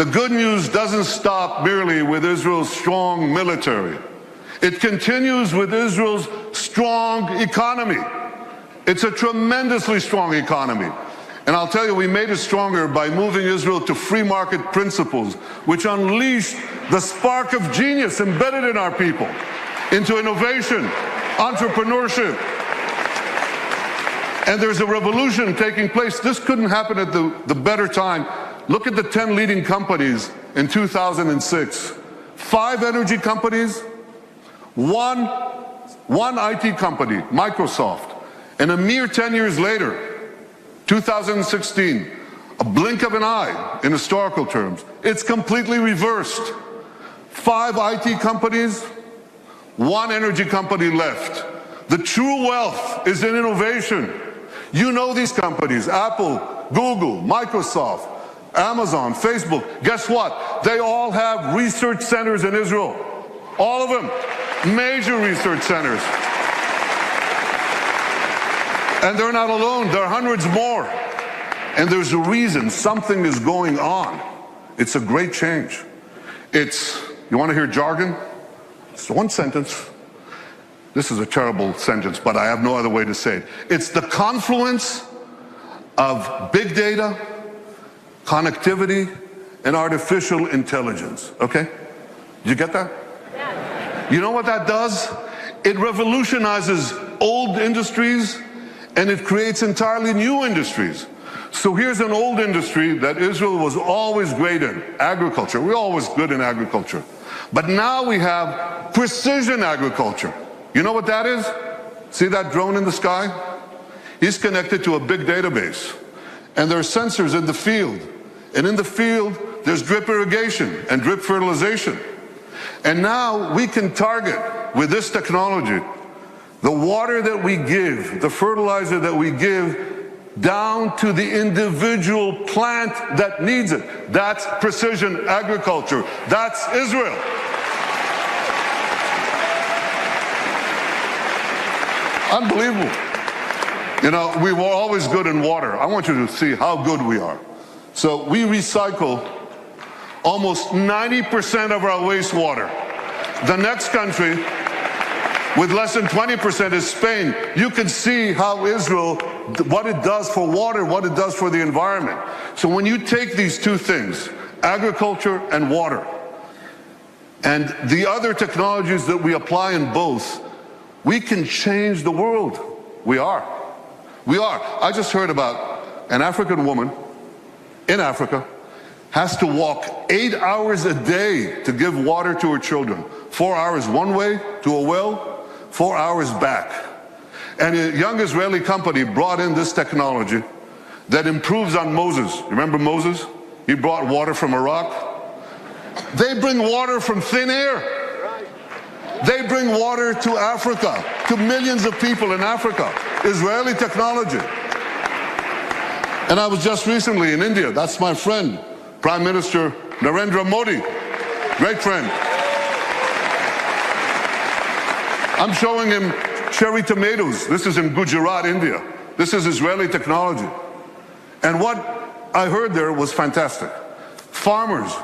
The good news doesn't stop merely with Israel's strong military. It continues with Israel's strong economy. It's a tremendously strong economy. And I'll tell you, we made it stronger by moving Israel to free market principles, which unleashed the spark of genius embedded in our people into innovation, entrepreneurship. And there's a revolution taking place. This couldn't happen at the better time. Look at the 10 leading companies in 2006. 5 energy companies, one IT company, Microsoft. And a mere 10 years later, 2016, a blink of an eye in historical terms, it's completely reversed. 5 IT companies, 1 energy company left. The true wealth is in innovation. You know these companies, Apple, Google, Microsoft, Amazon, Facebook. Guess what? They all have research centers in Israel. All of them. Major research centers. And they're not alone. There are hundreds more. And there's a reason. Something is going on. It's a great change. It's, you want to hear jargon? It's one sentence. This is a terrible sentence, but I have no other way to say it. It's the confluence of big data, connectivity, and artificial intelligence. Okay? Did you get that? Yeah. You know what that does? It revolutionizes old industries and it creates entirely new industries. So here's an old industry that Israel was always great in, agriculture. We're always good in agriculture. But now we have precision agriculture. You know what that is? See that drone in the sky? He's connected to a big database. And there are sensors in the field. And in the field, there's drip irrigation and drip fertilization. And now we can target, with this technology, the water that we give, the fertilizer that we give, down to the individual plant that needs it. That's precision agriculture. That's Israel. Unbelievable. You know, we were always good in water. I want you to see how good we are. So we recycle almost 90% of our wastewater. The next country with less than 20% is Spain. You can see how Israel, what it does for water, what it does for the environment. So when you take these two things, agriculture and water, and the other technologies that we apply in both, we can change the world. We are. We are. I just heard about an African woman in Africa has to walk 8 hours a day to give water to her children. 4 hours one way to a well, 4 hours back. And a young Israeli company brought in this technology that improves on Moses. Remember Moses? He brought water from a rock. They bring water from thin air. They bring water to Africa, to millions of people in Africa. Israeli technology. And I was just recently in India. That's my friend, Prime Minister Narendra Modi. Great friend. I'm showing him cherry tomatoes. This is in Gujarat, India. This is Israeli technology. And what I heard there was fantastic. Farmers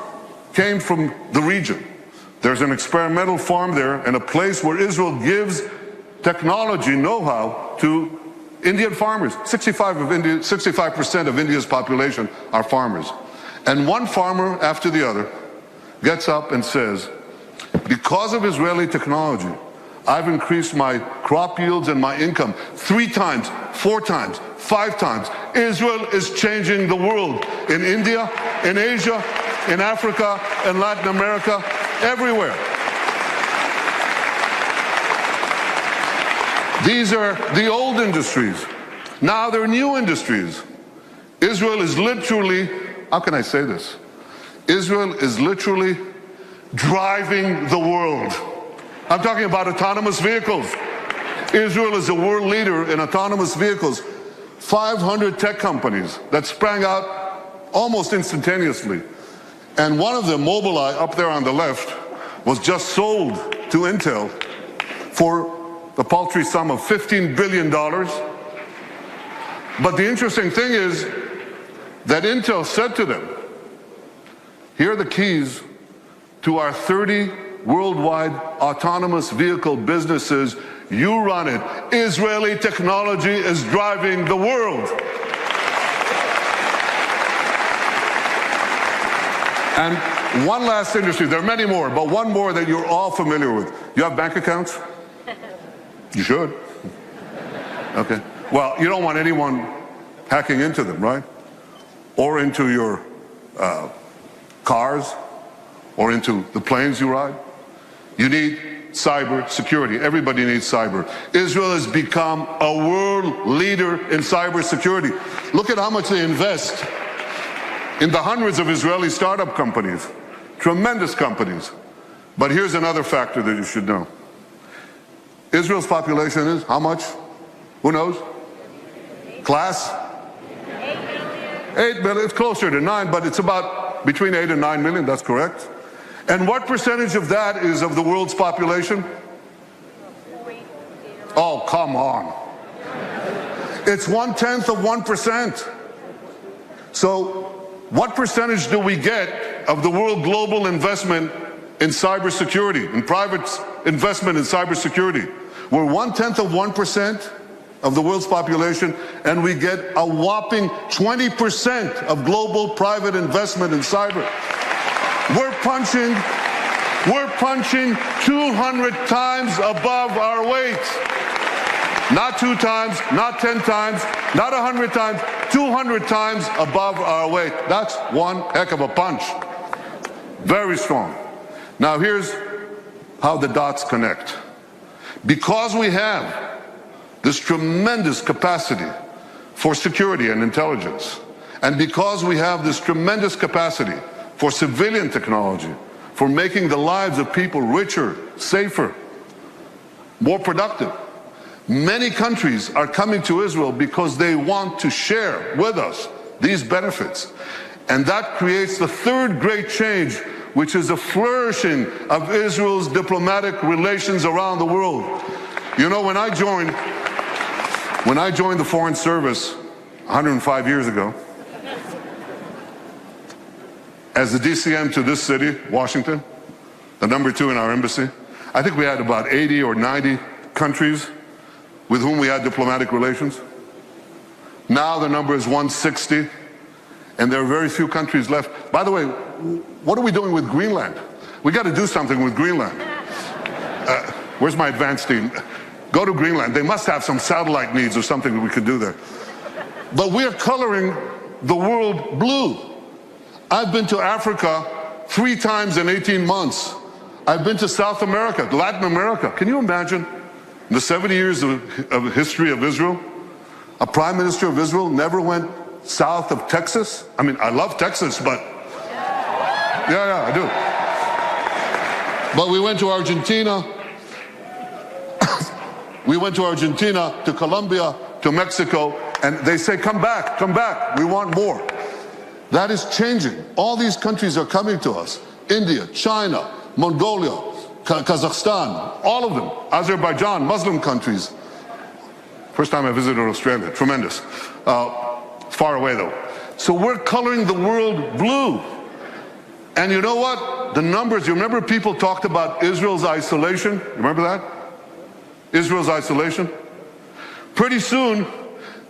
came from the region. There's an experimental farm there and a place where Israel gives technology know-how to Indian farmers. 65% of India's population are farmers. And one farmer after the other gets up and says, because of Israeli technology, I've increased my crop yields and my income 3 times, 4 times, 5 times. Israel is changing the world in India, in Asia, in Africa, in Latin America, everywhere. These are the old industries. Now there are new industries. Israel is literally, how can I say this? Israel is literally driving the world. I'm talking about autonomous vehicles. Israel is a world leader in autonomous vehicles. 500 tech companies that sprang out almost instantaneously. And one of them, Mobileye, up there on the left, was just sold to Intel for the paltry sum of $15 billion. But the interesting thing is that Intel said to them, Here are the keys to our 30 worldwide autonomous vehicle businesses. You run it. Israeli technology is driving the world. And one last industry, there are many more, but one more that you're all familiar with. You have bank accounts? You should. Okay. Well, you don't want anyone hacking into them, right? Or into your cars, or into the planes you ride. You need cyber security. Everybody needs cyber. Israel has become a world leader in cyber security. Look at how much they invest in the hundreds of Israeli startup companies, tremendous companies. But here's another factor that you should know. Israel's population is how much? Who knows? Class? 8 million. It's closer to 9, but it's about between 8 and 9 million. That's correct. And what percentage of that is of the world's population? Oh, come on. It's 1/10 of 1%. So what percentage do we get of the world global investment in cybersecurity, in private investment in cybersecurity? We're 1/10 of 1% of the world's population, and we get a whopping 20% of global private investment in cyber. We're punching 200 times above our weight. Not 2 times, not 10 times, not 100 times, 200 times above our weight. That's one heck of a punch. Very strong. Now here's how the dots connect. Because we have this tremendous capacity for security and intelligence, and because we have this tremendous capacity for civilian technology, for making the lives of people richer, safer, more productive, many countries are coming to Israel because they want to share with us these benefits. And that creates the third great change, which is a flourishing of Israel's diplomatic relations around the world. You know, when I joined the Foreign Service 105 years ago, as the DCM to this city, Washington, the number 2 in our embassy, I think we had about 80 or 90 countries with whom we had diplomatic relations. Now the number is 160, and there are very few countries left. By the way, what are we doing with Greenland? We got to do something with Greenland. Where's my advanced team? Go to Greenland. They must have some satellite needs or something that we could do there. But we are coloring the world blue. I've been to Africa 3 times in 18 months. I've been to South America, Latin America. Can you imagine? In the 70 years of history of Israel, a prime minister of Israel never went south of Texas. I mean, I love Texas, but yeah, I do. But we went to Argentina. We went to Argentina, to Colombia, to Mexico, and they say, come back, we want more. That is changing. All these countries are coming to us. India, China, Mongolia, Kazakhstan, all of them. Azerbaijan, Muslim countries. First time I visited Australia, tremendous. Far away though. So we're coloring the world blue. And you know what? The numbers, you remember people talked about Israel's isolation? You remember that? Israel's isolation? Pretty soon,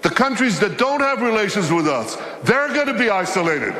the countries that don't have relations with us, they're going to be isolated.